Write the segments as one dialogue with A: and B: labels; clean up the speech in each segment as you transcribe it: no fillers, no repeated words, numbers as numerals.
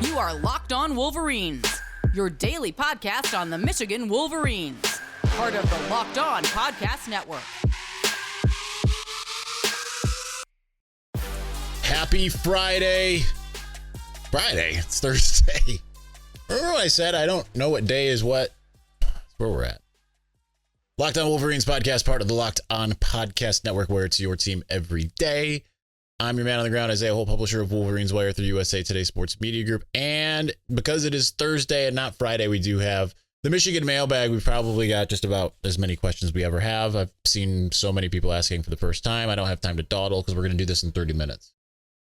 A: You are Locked On Wolverines, your daily podcast on the Michigan Wolverines, part of the Locked On Podcast Network.
B: Happy Friday. Friday? It's Thursday. Remember what I said? I don't know what day is what. That's where we're at. Locked On Wolverines podcast, part of the Locked On Podcast Network, where it's your team every day. I'm your man on the ground, Isaiah Holt, publisher of Wolverines Wire through USA Today Sports Media Group. And because it is Thursday and not Friday, we do have the Michigan Mailbag. We've probably got just about as many questions as we ever have. I've seen so many people asking for the first time. I don't have time to dawdle because we're going to do this in 30 minutes.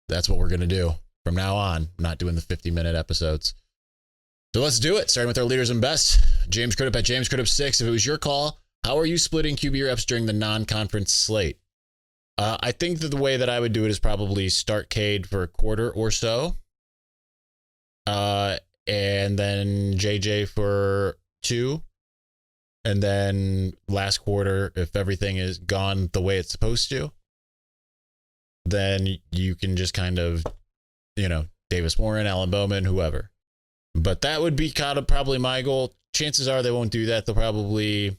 B: That's what we're going to do from now on. I'm not doing the 50-minute episodes. So let's do it. Starting with our leaders and best. James Crudup at James Crudup 6. If it was your call, how are you splitting QB reps during the non-conference slate? I think that the way that I would do it is probably start Cade for a quarter or so. And then JJ for 2. And then last quarter, if everything is gone the way it's supposed to, then you can just kind of, Davis Warren, Alan Bowman, whoever. But that would be kind of probably my goal. Chances are they won't do that. They'll probably...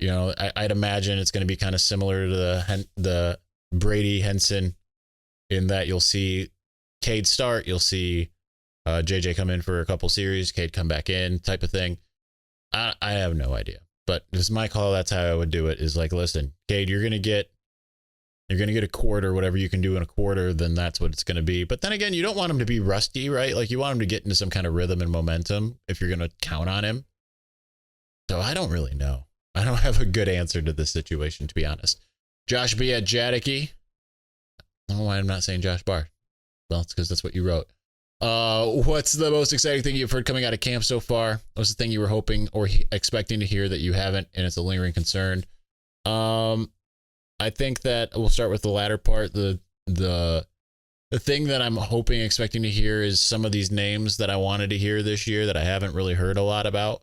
B: I'd imagine it's going to be kind of similar to the Brady Henson in that you'll see Cade start, you'll see JJ come in for a couple series, Cade come back in type of thing. I have no idea, but this is my call. That's how I would do it. Is like, listen, Cade, you're going to get a quarter, whatever you can do in a quarter, then that's what it's going to be. But then again, you don't want him to be rusty, right? Like you want him to get into some kind of rhythm and momentum if you're going to count on him. So I don't really know. I don't have a good answer to this situation, to be honest. Josh B. at Jadicky. I don't know why I'm not saying Josh Barr. Well, it's because that's what you wrote. What's the most exciting thing you've heard coming out of camp so far? What's the thing you were hoping or expecting to hear that you haven't, and it's a lingering concern? I think that we'll start with the latter part. The thing that I'm hoping, expecting to hear is some of these names that I wanted to hear this year that I haven't really heard a lot about.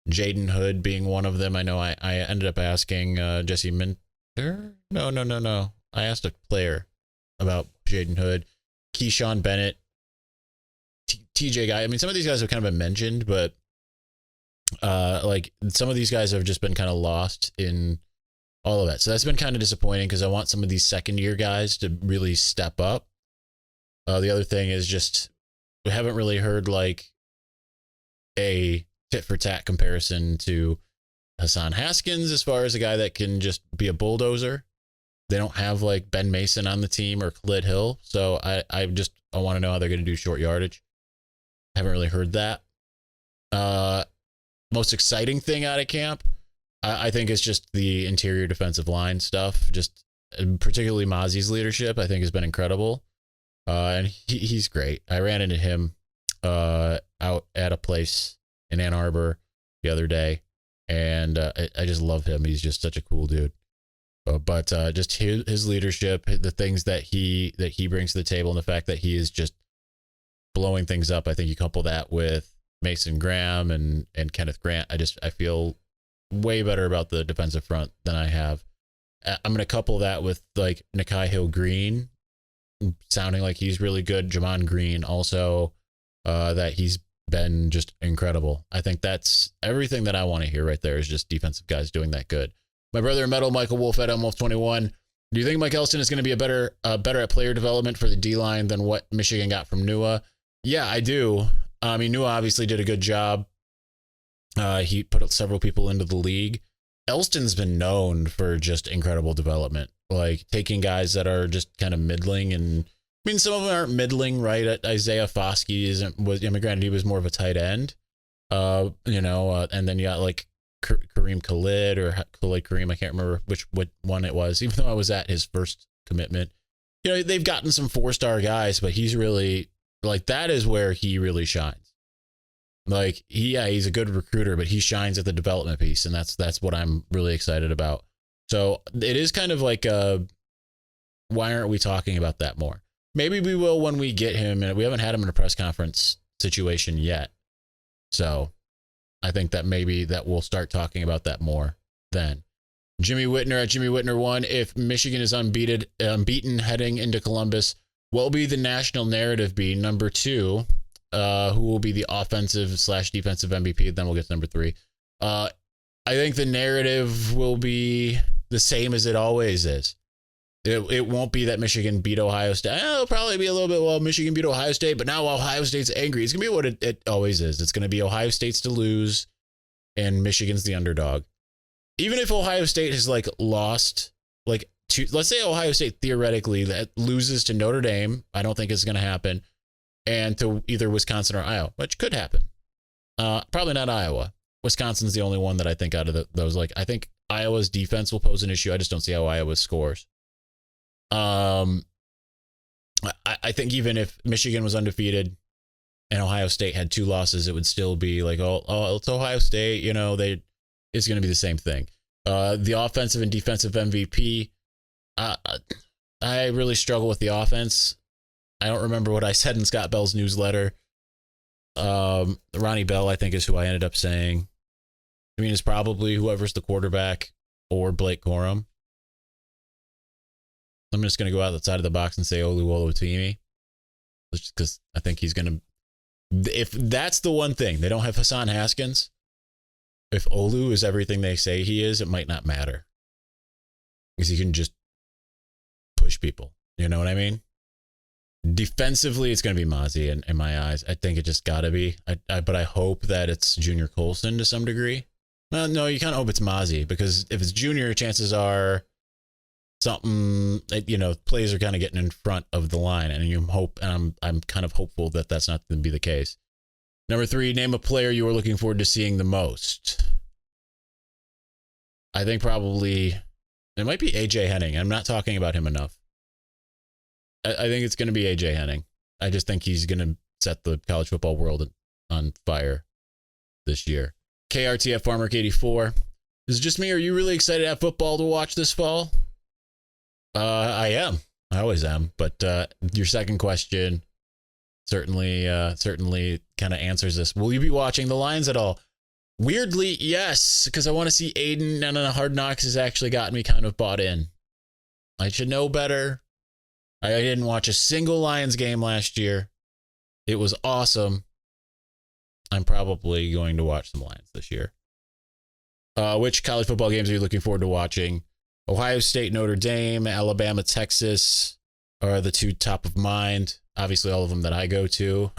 B: Jaden Hood being one of them. I know I ended up asking Jesse Minter. No. I asked a player about Jaden Hood, Keyshawn Bennett, TJ Guy. I mean, some of these guys have kind of been mentioned, but some of these guys have just been kind of lost in all of that. So that's been kind of disappointing because I want some of these second-year guys to really step up. The other thing is just we haven't really heard like a tit for tat comparison to Hassan Haskins as far as a guy that can just be a bulldozer. They don't have like Ben Mason on the team or Khalid Hill. So I want to know how they're going to do short yardage. Haven't really heard that. Most exciting thing out of camp, I think it's just the interior defensive line stuff. Just particularly Mozzie's leadership, I think has been incredible. And he's great. I ran into him out at a place in Ann Arbor the other day, and I just love him. He's just such a cool dude. But just his leadership, the things that he brings to the table, and the fact that he is just blowing things up. I think you couple that with Mason Graham and Kenneth Grant. I feel way better about the defensive front than I have. I'm going to couple that with like Nakai Hill-Green sounding like he's really good. Jamon Green also, that he's been just incredible. I think that's everything that I want to hear right there is just defensive guys doing that good. My brother in metal, Michael Wolf at MWolf21. Do you think Mike Elston is going to be better at player development for the D-line than what Michigan got from Nua? Yeah, I do. I mean, Nua obviously did a good job. He put several people into the league. Elston's been known for just incredible development, like taking guys that are just kind of middling, and I mean, some of them aren't middling, right? Isaiah Foskey granted, he was more of a tight end, and then you got like Kareem Khalid or Khalid Kareem. I can't remember which one it was, even though I was at his first commitment. They've gotten some 4-star guys, but he's really like, that is where he really shines. Like he's a good recruiter, but he shines at the development piece. And that's what I'm really excited about. So it is kind of like, why aren't we talking about that more? Maybe we will when we get him, and we haven't had him in a press conference situation yet. So I think that maybe that we'll start talking about that more then. Jimmy Whitner at Jimmy Whitner 1. If Michigan is unbeaten heading into Columbus, what will be the national narrative be? Number 2, who will be the offensive / defensive MVP. Then we'll get to number 3. I think the narrative will be the same as it always is. It won't be that Michigan beat Ohio State. It'll probably be a little bit, well, Michigan beat Ohio State, but now Ohio State's angry. It's going to be what it always is. It's going to be Ohio State's to lose, and Michigan's the underdog. Even if Ohio State has lost, let's say Ohio State theoretically that loses to Notre Dame. I don't think it's going to happen, and to either Wisconsin or Iowa, which could happen. Probably not Iowa. Wisconsin's the only one that I think out of those. I think Iowa's defense will pose an issue. I just don't see how Iowa scores. I think even if Michigan was undefeated and Ohio State had 2 losses, it would still be it's Ohio State, it's going to be the same thing. The offensive and defensive MVP, I really struggle with the offense. I don't remember what I said in Scott Bell's newsletter. Ronnie Bell, I think, is who I ended up saying. I mean, it's probably whoever's the quarterback or Blake Corum. I'm just going to go outside of the box and say Olu Oluwatimi, just because I think he's going to. If that's the one thing, they don't have Hassan Haskins. If Olu is everything they say he is, it might not matter because he can just push people. You know what I mean? Defensively, it's going to be Mozzie in my eyes. I think it just got to be. But I hope that it's Junior Colson to some degree. No, you kind of hope it's Mozzie because if it's Junior, chances are something, plays are kind of getting in front of the line, and I'm kind of hopeful that that's not going to be the case. Number 3, name a player you are looking forward to seeing the most. I think probably it might be AJ Henning. I'm not talking about him enough. I think it's going to be AJ Henning. I just think he's going to set the college football world on fire this year. KRTF Farmer 84. Is it just me? Are you really excited to have football to watch this fall? I am. I always am. But your second question certainly kind of answers this. Will you be watching the Lions at all? Weirdly, yes, because I want to see Aiden, and Hard Knocks has actually gotten me kind of bought in. I should know better. I didn't watch a single Lions game last year. It was awesome. I'm probably going to watch some Lions this year. Which college football games are you looking forward to watching? Ohio State, Notre Dame, Alabama, Texas are the 2 top of mind. Obviously, all of them that I go to.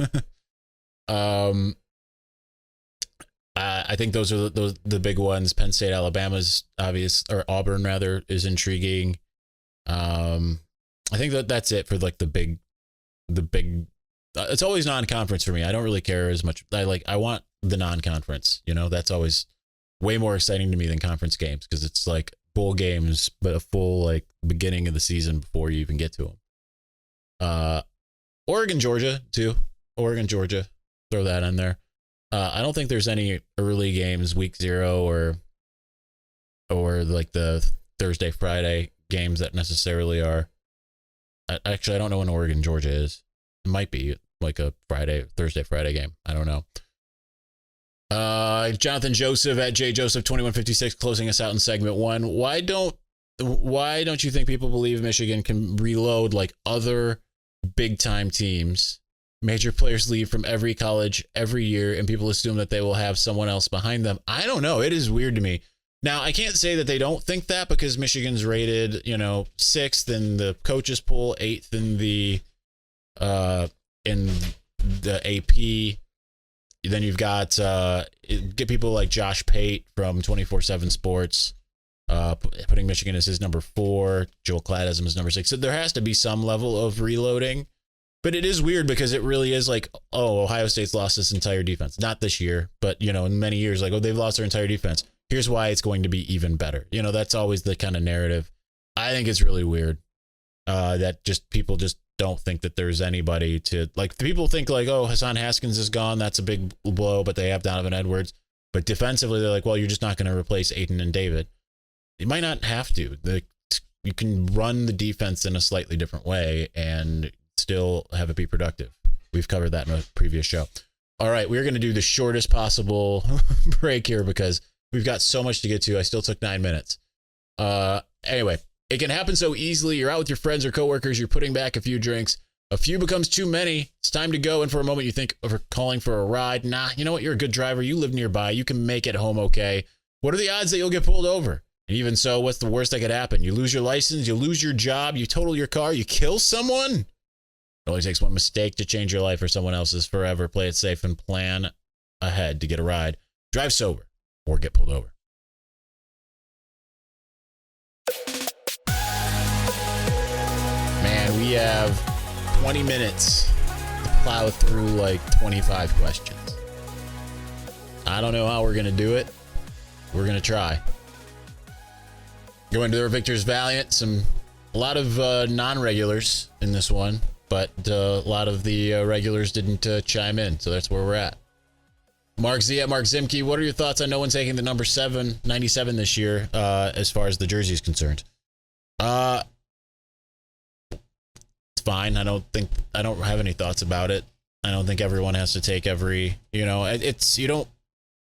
B: I think those are the big ones. Penn State, Alabama's obvious, or Auburn rather, is intriguing. I think that's it for the big. It's always non-conference for me. I don't really care as much. I want the non-conference. That's always way more exciting to me than conference games because it's bowl games, but a full beginning of the season before you even get to them. Oregon, Georgia too. Oregon, Georgia, throw that in there. I don't think there's any early games, week 0 or the Thursday, Friday games that necessarily are. Actually, I don't know when Oregon, Georgia is. It might be a Thursday, Friday game. I don't know. Jonathan Joseph at JJoseph2156 closing us out in segment 1. Why don't you think people believe Michigan can reload like other big time teams? Major players leave from every college every year, and people assume that they will have someone else behind them. I don't know. It is weird to me. Now, I can't say that they don't think that because Michigan's rated, 6th in the coaches poll, 8th in the AP. Then you've got get people like Josh Pate from 24/7 Sports, putting Michigan as his number 4, Joel Klatt as his number 6. So there has to be some level of reloading. But it is weird because it really is Ohio State's lost its entire defense. Not this year, but, in many years, they've lost their entire defense. Here's why it's going to be even better. That's always the kind of narrative. I think it's really weird that people just don't think that there's anybody to, people think Hassan Haskins is gone. That's a big blow, but they have Donovan Edwards. But defensively, they're you're just not going to replace Aiden and David. You might not have to. You can run the defense in a slightly different way and still have it be productive. We've covered that in a previous show. All right, we're going to do the shortest possible break here because we've got so much to get to. I still took 9 minutes. Anyway, it can happen so easily. You're out with your friends or coworkers. You're putting back a few drinks. A few becomes too many. It's time to go. And for a moment, you think of calling for a ride. Nah, you know what? You're a good driver. You live nearby. You can make it home okay. What are the odds that you'll get pulled over? And even so, what's the worst that could happen? You lose your license, you lose your job, you total your car, you kill someone? It only takes one mistake to change your life or someone else's forever. Play it safe and plan ahead to get a ride. Drive sober or get pulled over. Man, we have 20 minutes to plow through like 25 questions. I don't know how we're going to do it. We're going to try. Going to the Victor's Valiant. A lot of non-regulars in this one, but a lot of the regulars didn't chime in, so that's where we're at. Mark Z at Mark Zimke, what are your thoughts on no one taking the number 97 this year as far as the jersey is concerned? It's fine. I don't have any thoughts about it. I don't think everyone has to take every, you don't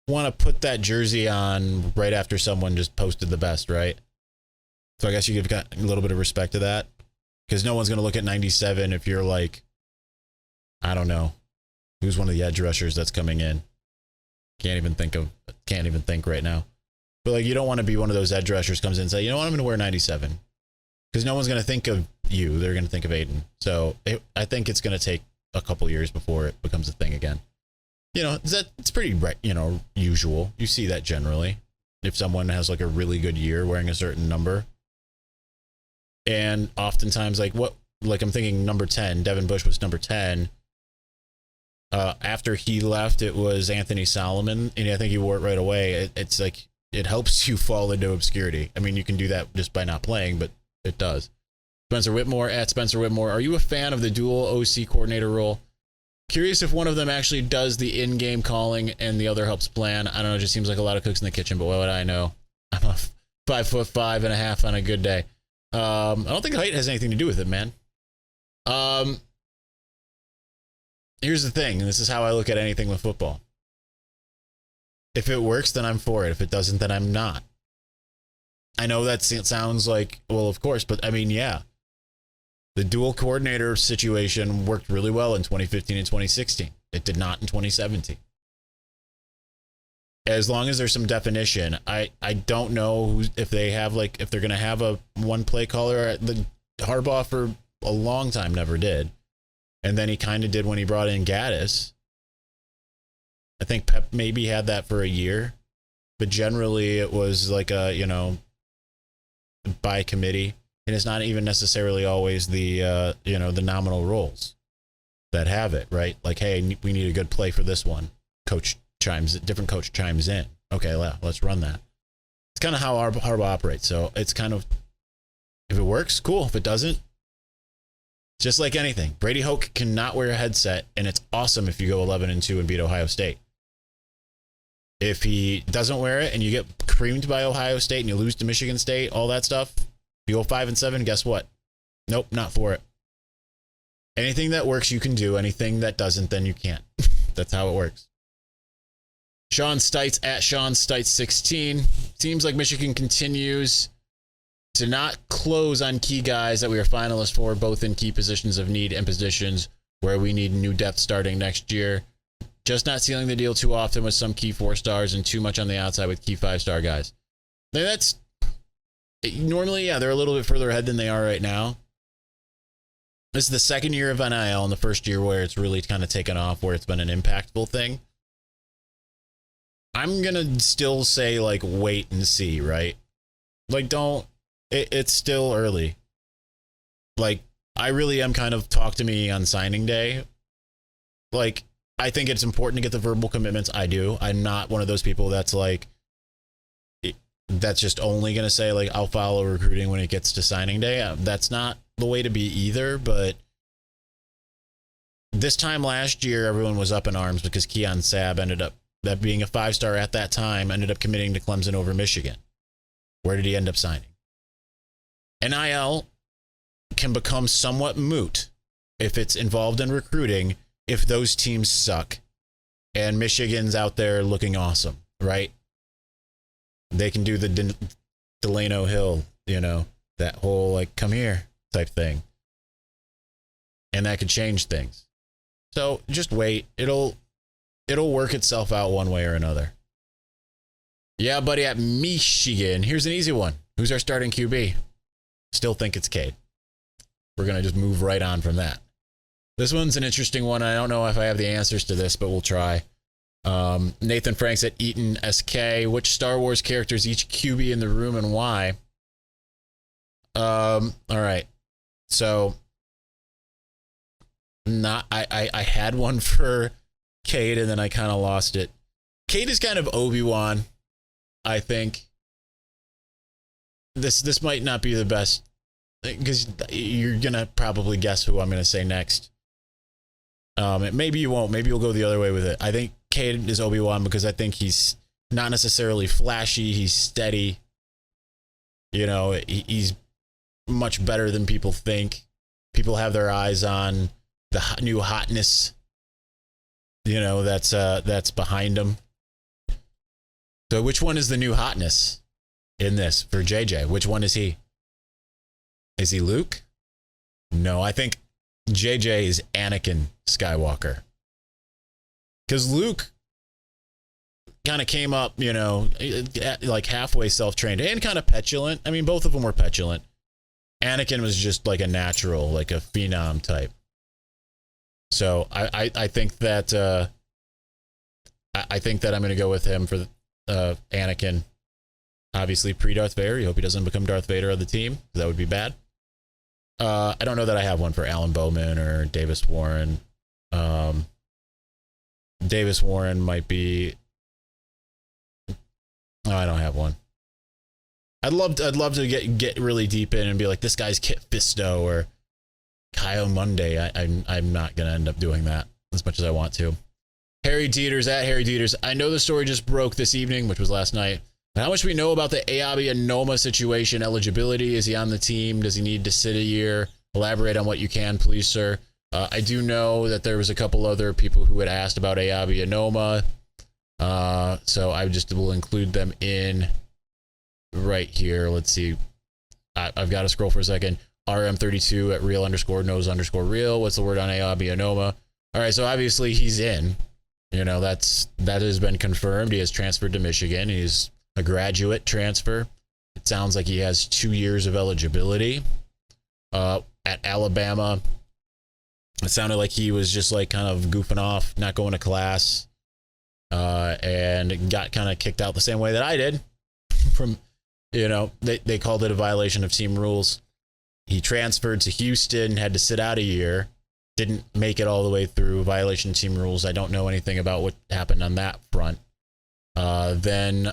B: want to put that jersey on right after someone just posted the best, right? So I guess you give a little bit of respect to that, because no one's going to look at 97 if you're like, I don't know, who's one of the edge rushers that's coming in. Can't even think right now. But like, you don't want to be one of those edge rushers comes in and say, you know what, I'm going to wear 97, because no one's going to think of you. They're going to think of Aiden. So I think it's going to take a couple years before it becomes a thing again. It's pretty, usual. You see that generally. If someone has like a really good year wearing a certain number. And oftentimes, I'm thinking number 10, Devin Bush was number 10. After he left, it was Anthony Solomon, and I think he wore it right away. It's like, it helps you fall into obscurity. I mean, you can do that just by not playing, but it does. Spencer Whitmore at Spencer Whitmore. Are you a fan of the dual OC coordinator role? Curious if one of them actually does the in-game calling and the other helps plan. I don't know. It just seems like a lot of cooks in the kitchen, but what would I know? I'm a 5'5.5" on a good day. I don't think height has anything to do with it, man. Here's the thing, and this is how I look at anything with football. If it works, then I'm for it. If it doesn't, then I'm not. I know that sounds like, well, of course, but I mean, yeah. The dual coordinator situation worked really well in 2015 and 2016. It did not in 2017. As long as there's some definition, I don't know if they have if they're going to have a one play caller. The Harbaugh for a long time never did. And then he kind of did when he brought in Gaddis. I think Pep maybe had that for a year, but generally it was like by committee. And it's not even necessarily always the nominal roles that have it, right? Like, hey, we need a good play for this one. Different coach chimes in. Okay, let's run that. It's kind of how Harbaugh operates. So it's kind of, if it works, cool. If it doesn't, just like anything. Brady Hoke cannot wear a headset, and it's awesome if you go 11-2 and beat Ohio State. If he doesn't wear it and you get creamed by Ohio State and you lose to Michigan State, all that stuff, you go 5-7, guess what? Nope, not for it. Anything that works, you can do. Anything that doesn't, then you can't. That's how it works. Sean Stites at Sean Stites 16. Seems like Michigan continues to not close on key guys that we are finalists for, both in key positions of need and positions where we need new depth starting next year. Just not sealing the deal too often with some key 4 stars and too much on the outside with key 5-star guys. Now that's normally, yeah, they're a little bit further ahead than they are right now. This is the second year of NIL and the first year where it's really kind of taken off, where it's been an impactful thing. I'm going to still say, wait and see, right? It's still early. I really am kind of talk to me on signing day. I think it's important to get the verbal commitments. I do. I'm not one of those people that's that's just only going to say, I'll follow recruiting when it gets to signing day. That's not the way to be either, but this time last year, everyone was up in arms because Keon Sabb ended up, that being a 5-star at that time, ended up committing to Clemson over Michigan. Where did he end up signing? NIL can become somewhat moot if it's involved in recruiting, if those teams suck and Michigan's out there looking awesome, right? They can do the Delano Hill, that whole come here type thing. and that could change things. So just wait. It'll work itself out one way or another. Yeah, buddy, at Michigan. Here's an easy one. Who's our starting QB? Still think it's Cade. We're going to just move right on from that. This one's an interesting one. I don't know if I have the answers to this, but we'll try. Nathan Franks at Eaton SK. Which Star Wars characters each QB in the room and why? All right. So, I had one for Cade and then I kind of lost it. Cade is kind of Obi-Wan, I think. This might not be the best because you're gonna probably guess who I'm gonna say next. Maybe you won't. Maybe you'll go the other way with it. I think Cade is Obi-Wan because I think he's not necessarily flashy. He's steady. You know, he's much better than people think. People have their eyes on the new hotness. You know, that's behind him. So which one is the new hotness in this for JJ? Which one is he? Is he Luke? No, I think JJ is Anakin Skywalker. Because Luke kind of came up, you know, like halfway self-trained and kind of petulant. I mean, both of them were petulant. Anakin was just like a natural, like a phenom type. So I think that I'm going to go with him for Anakin. Obviously pre-Darth Vader. You hope he doesn't become Darth Vader of the team. That would be bad. I don't know that I have one for Alan Bowman or Davis Warren. Davis Warren might be. No, I don't have one. I'd love to get really deep in and be like, this guy's Kit Fisto or Kyle Monday. I'm not gonna end up doing that as much as I want to. Harry Dieters at Harry Dieters. I know the story just broke this evening, which was last night. How much we know about the Ayabi Anoma situation, eligibility? Is he on the team? Does he need to sit a year? Elaborate on what you can, please, sir. I do know that there was a couple other people who had asked about Ayabi Anoma. So I just will include them in right here. Let's see. I've got to scroll for a second. RM32 at real_knows_real. What's the word on Ayabi Anoma? All right, so obviously he's in. You know, that has been confirmed. He has transferred to Michigan. He's a graduate transfer. It sounds like he has 2 years of eligibility. At Alabama, it sounded like he was just like kind of goofing off, not going to class, and got kind of kicked out the same way that I did. From, you know, they called it a violation of team rules. He transferred to Houston, had to sit out a year, didn't make it all the way through, violation of team rules. I don't know anything about what happened on that front. Then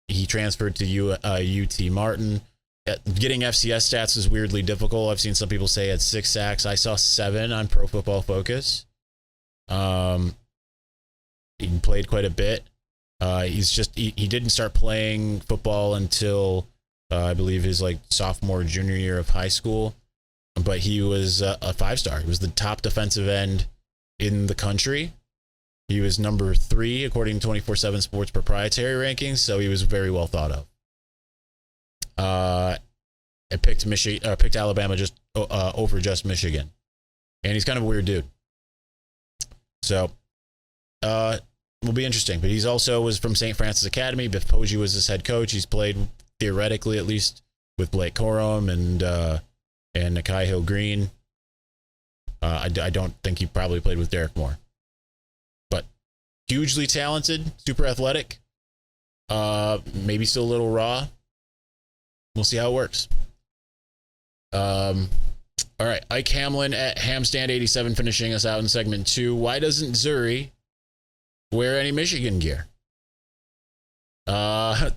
B: he transferred to UT Martin. Getting FCS stats is weirdly difficult. I've seen some people say he had 6 sacks. I saw 7 on Pro Football Focus. He played quite a bit. He didn't start playing football until I believe his like sophomore, junior year of high school. But he was a 5-star. He was the top defensive end in the country. He was number 3 according to 24/7 Sports proprietary rankings, so he was very well thought of. I picked Alabama just over just Michigan, and he's kind of a weird dude. So, will be interesting. But he's also was from St. Francis Academy. Biff Poggi was his head coach. He's played theoretically, at least, with Blake Corum and Nakai Hill Green. I don't think he probably played with Derek Moore. But hugely talented, super athletic. Maybe still a little raw. We'll see how it works. All right. Ike Hamlin at Hamstand87 finishing us out in segment 2. Why doesn't Zuri wear any Michigan gear?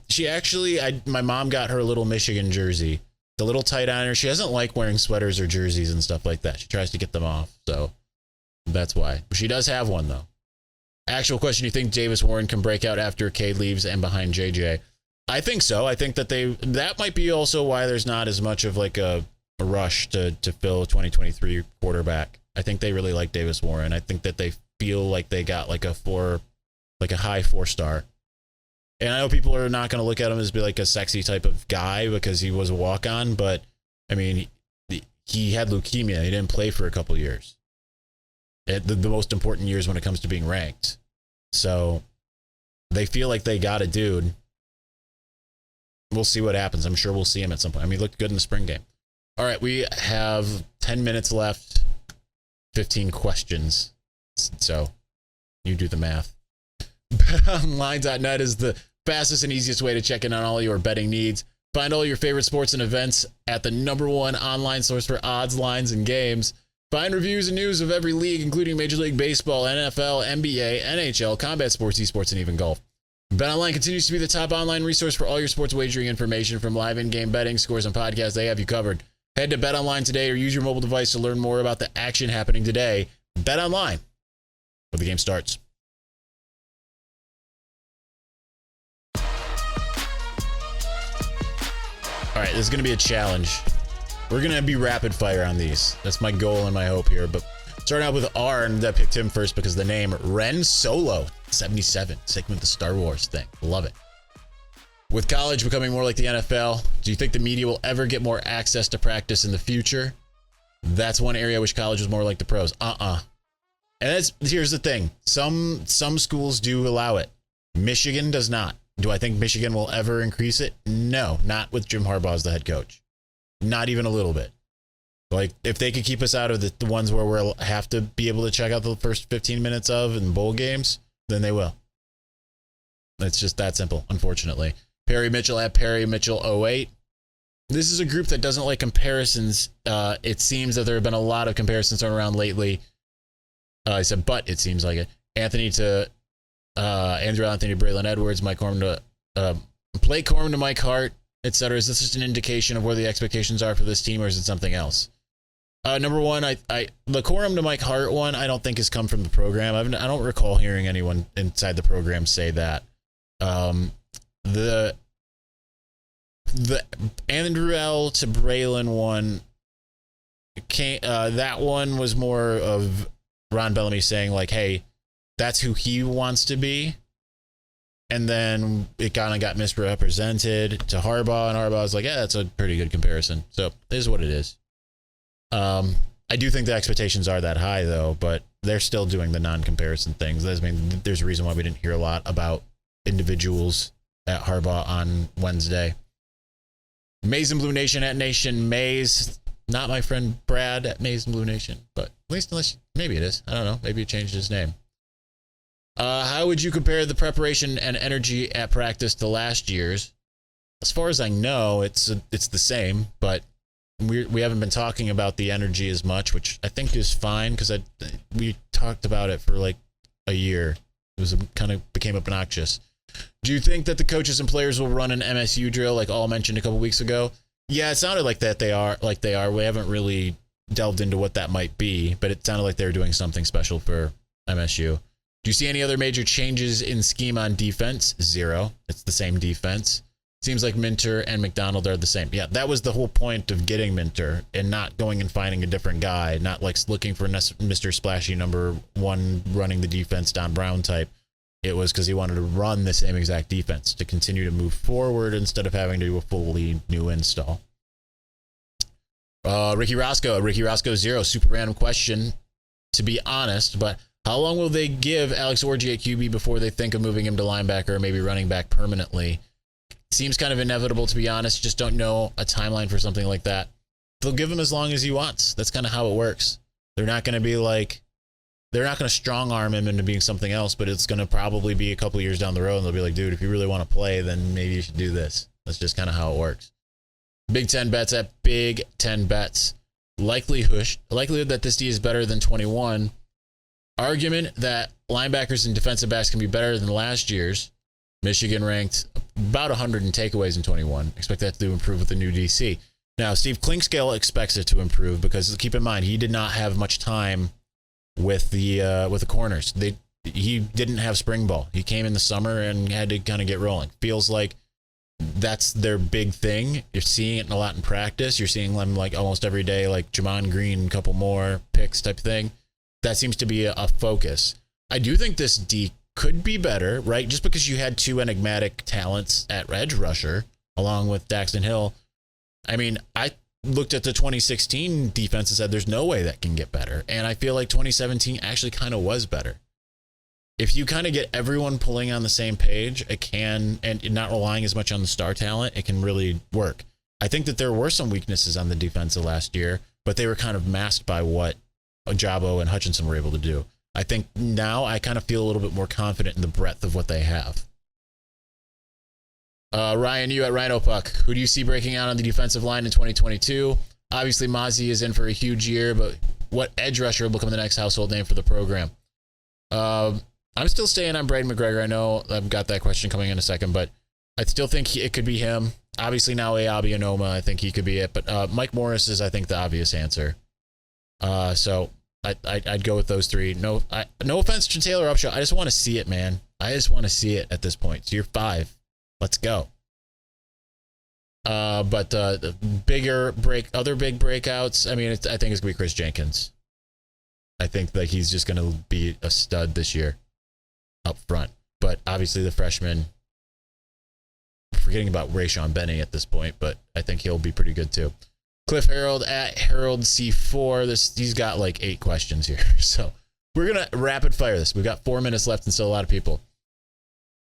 B: She actually, my mom got her a little Michigan jersey. The little tight on her. She doesn't like wearing sweaters or jerseys and stuff like that. She tries to get them off. So that's why. She does have one, though. Actual question, you think Davis Warren can break out after Cade leaves and behind JJ? I think so. I think that that might be also why there's not as much of like a rush to fill 2023 quarterback. I think they really like Davis Warren. I think that they feel like they got like a high 4-star. And I know people are not going to look at him as be like a sexy type of guy because he was a walk-on, but I mean, he had leukemia. He didn't play for a couple years. The most important years when it comes to being ranked. So they feel like they got a dude. We'll see what happens. I'm sure we'll see him at some point. I mean, he looked good in the spring game. All right, we have 10 minutes left, 15 questions. So you do the math. BetOnline.net is the fastest and easiest way to check in on all your betting needs. Find all your favorite sports and events at the #1 online source for odds, lines, and games. Find reviews and news of every league, including Major League Baseball, NFL, NBA, NHL, combat sports, esports, and even golf. BetOnline continues to be the top online resource for all your sports wagering information, from live in-game betting, scores, and podcasts. They have you covered. Head to BetOnline today or use your mobile device to learn more about the action happening today. BetOnline, where the game starts. All right, this is going to be a challenge. We're going to be rapid fire on these. That's my goal and my hope here. But starting out with R, and I picked him first because the name Ren Solo, 77, sticking with the Star Wars thing. Love it. With college becoming more like the NFL, do you think the media will ever get more access to practice in the future? That's one area I wish college was more like the pros. And here's the thing. Some schools do allow it. Michigan does not. Do I think Michigan will ever increase it? No, not with Jim Harbaugh as the head coach. Not even a little bit. Like, if they could keep us out of the ones where we'll have to be able to check out the first 15 minutes of in bowl games, then they will. It's just that simple, unfortunately. Perry Mitchell at Perry Mitchell 08. This is a group that doesn't like comparisons. It seems that there have been a lot of comparisons thrown around lately. I said, but it seems like it. Andrew Anthony, Braylon Edwards, Blake Corum to Mike Hart, etc. Is this just an indication of where the expectations are for this team, or is it something else? Number one, the Corum to Mike Hart one, I don't think has come from the program. I don't recall hearing anyone inside the program say that. The Andrew L. to Braylon one, that one was more of Ron Bellamy saying, like, hey, that's who he wants to be. And then it kind of got misrepresented to Harbaugh, and Harbaugh was like, yeah, that's a pretty good comparison. So it is what it is. I do think the expectations are that high, though, but they're still doing the non-comparison things. I mean, there's a reason why we didn't hear a lot about individuals at Harbaugh on Wednesday. Maze and Blue Nation at Nation Maze. Not my friend Brad at Maze and Blue Nation, but at least maybe it is. I don't know. Maybe he changed his name. How would you compare the preparation and energy at practice to last year's? As far as I know, it's the same, but we haven't been talking about the energy as much, which I think is fine because we talked about it for like a year. Kind of became obnoxious. Do you think that the coaches and players will run an MSU drill like all mentioned a couple weeks ago? Yeah, it sounded like they are. We haven't really delved into what that might be, but it sounded like they were doing something special for MSU. Do you see any other major changes in scheme on defense? 0. It's the same defense. Seems like Minter and McDonald are the same. Yeah, that was the whole point of getting Minter and not going and finding a different guy, not like looking for Mr. Splashy number 1 running the defense Don Brown type. It was because he wanted to run the same exact defense to continue to move forward instead of having to do a fully new install. Ricky Roscoe 0. Super random question, to be honest, but how long will they give Alex Orji at QB before they think of moving him to linebacker or maybe running back permanently? Seems kind of inevitable, to be honest. Just don't know a timeline for something like that. They'll give him as long as he wants. That's kind of how it works. They're not going to strong arm him into being something else, but it's going to probably be a couple years down the road, and they'll be like, dude, if you really want to play, then maybe you should do this. That's just kind of how it works. Big 10 bets at Big 10 bets. Likelihood that this D is better than 21. Argument that linebackers and defensive backs can be better than last year's. Michigan ranked about 100 in takeaways in 21. Expect that to improve with the new DC. Now, Steve Klinkscale expects it to improve because keep in mind, he did not have much time with the corners. He didn't have spring ball. He came in the summer and had to kind of get rolling. Feels like that's their big thing. You're seeing it a lot in practice. You're seeing them like almost every day, like Jamon Green, a couple more picks type thing. That seems to be a focus. I do think this D could be better, right? Just because you had 2 enigmatic talents at edge rusher along with Daxton Hill. I mean, looked at the 2016 defense and said, there's no way that can get better. And I feel like 2017 actually kind of was better. If you kind of get everyone pulling on the same page, it can, and not relying as much on the star talent, it can really work. I think that there were some weaknesses on the defense last year, but they were kind of masked by what Jabo and Hutchinson were able to do. I think now I kind of feel a little bit more confident in the breadth of what they have. Ryan, you at Rhino Puck. Who do you see breaking out on the defensive line in 2022? Obviously, Mozzie is in for a huge year, but what edge rusher will become the next household name for the program? I'm still staying on Braden McGregor. I know I've got that question coming in a second, but I still think it could be him. Obviously, now Ayabi Anoma, I think he could be it. But Mike Morris is, I think, the obvious answer. So I'd go with those three. No offense to Taylor Upshaw. I just want to see it, man. I just want to see it at this point. So you're 5. Let's go. But the other big breakouts, I mean, I think it's going to be Chris Jenkins. I think that he's just going to be a stud this year up front. But obviously the freshman, forgetting about Rayshon Benny at this point, but I think he'll be pretty good too. Cliff Harold at Harold C4. He's got like 8 questions here. So we're going to rapid fire this. We've got 4 minutes left and still a lot of people.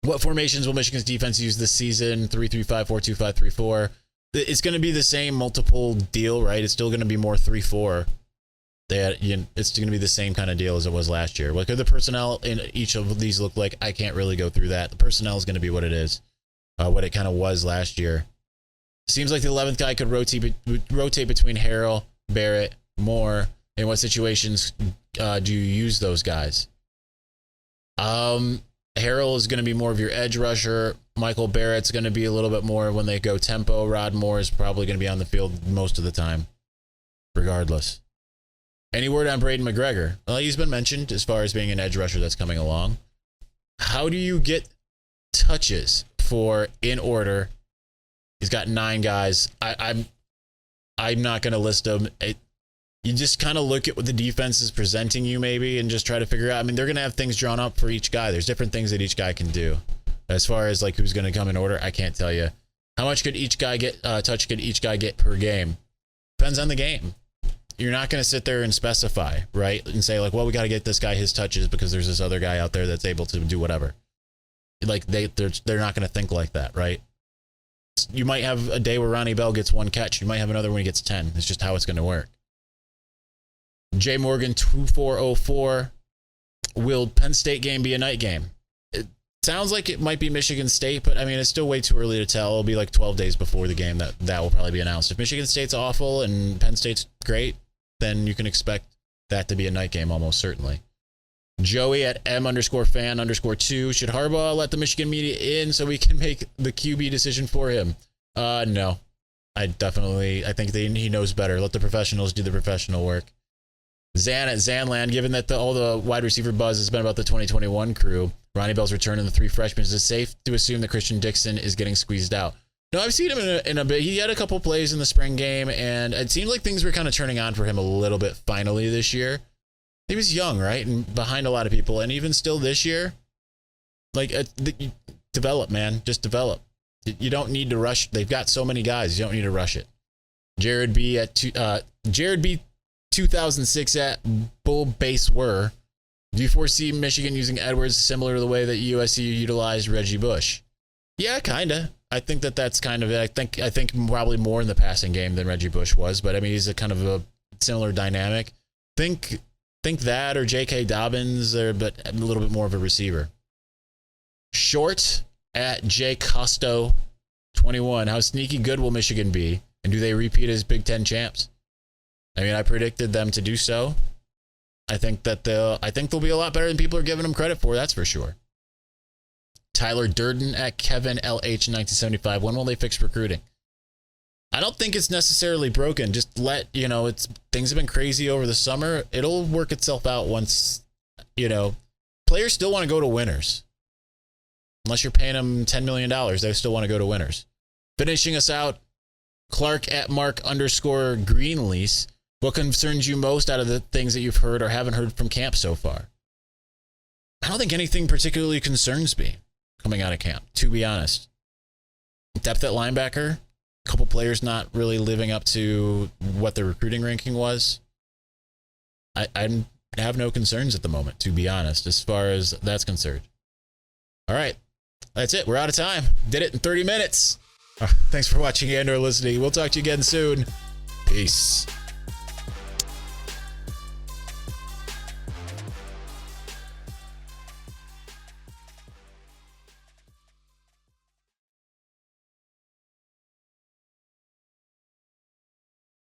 B: What formations will Michigan's defense use this season? 3-3-5, 4-2-5, 3-4. It's going to be the same multiple deal, right? It's still going to be more 3-4. It's going to be the same kind of deal as it was last year. What could the personnel in each of these look like? I can't really go through that. The personnel is going to be what it is, what it kind of was last year. Seems like the 11th guy could rotate between Harrell, Barrett, Moore. In what situations do you use those guys? Harrell is going to be more of your edge rusher. Michael Barrett's going to be a little bit more when they go tempo. Rod Moore is probably going to be on the field most of the time, regardless. Any word on Braden McGregor? Well, he's been mentioned as far as being an edge rusher that's coming along. How do you get touches for in order? He's got 9 guys. I'm not going to list them. You just kind of look at what the defense is presenting you maybe and just try to figure out. I mean, they're going to have things drawn up for each guy. There's different things that each guy can do. As far as like who's going to come in order, I can't tell you. How much could each guy get, touch could each guy get per game? Depends on the game. You're not going to sit there and specify, right? And say like, well, we got to get this guy his touches because there's this other guy out there that's able to do whatever. Like they're not going to think like that, right? You might have a day where Ronnie Bell gets 1 catch. You might have another one he gets 10. It's just how it's going to work. J. Morgan 2404. Will Penn State game be a night game? It sounds like it might be Michigan State, but I mean, it's still way too early to tell. It'll be like 12 days before the game that will probably be announced. If Michigan State's awful and Penn State's great, then you can expect that to be a night game almost certainly. Joey at M_fan_2. Should Harbaugh let the Michigan media in so we can make the QB decision for him? No. I think he knows better. Let the professionals do the professional work. Zan at Zanland, given that all the wide receiver buzz has been about the 2021 crew, Ronnie Bell's return and the 3 freshmen, is it safe to assume that Christian Dixon is getting squeezed out? No, I've seen him in a bit. He had a couple plays in the spring game, and it seemed like things were kind of turning on for him a little bit finally this year. He was young, right? And behind a lot of people. And even still this year, like, develop, man. Just develop. You don't need to rush. They've got so many guys. You don't need to rush it. Jared B. 2006 at Bull Base Were. Do you foresee Michigan using Edwards similar to the way that USC utilized Reggie Bush? Yeah, kind of. I think that's kind of it. I think probably more in the passing game than Reggie Bush was, but I mean, he's a kind of a similar dynamic. Think that or J.K. Dobbins, but a little bit more of a receiver. Short at J. Costo 21. How sneaky good will Michigan be? And do they repeat as Big Ten champs? I mean, I predicted them to do so. I think they'll be a lot better than people are giving them credit for. That's for sure. Tyler Durden at Kevin LH 1975. When will they fix recruiting? I don't think it's necessarily broken. Just things have been crazy over the summer. It'll work itself out once, players still want to go to winners. Unless you're paying them $10 million, they still want to go to winners. Finishing us out, Clark at Mark_Greenlease. What concerns you most out of the things that you've heard or haven't heard from camp so far? I don't think anything particularly concerns me coming out of camp, to be honest. Depth at linebacker, couple players not really living up to what their recruiting ranking was, I have no concerns at the moment, to be honest, as far as that's concerned. All right. That's it. We're out of time. Did it in 30 minutes. Thanks for watching and or listening. We'll talk to you again soon. Peace.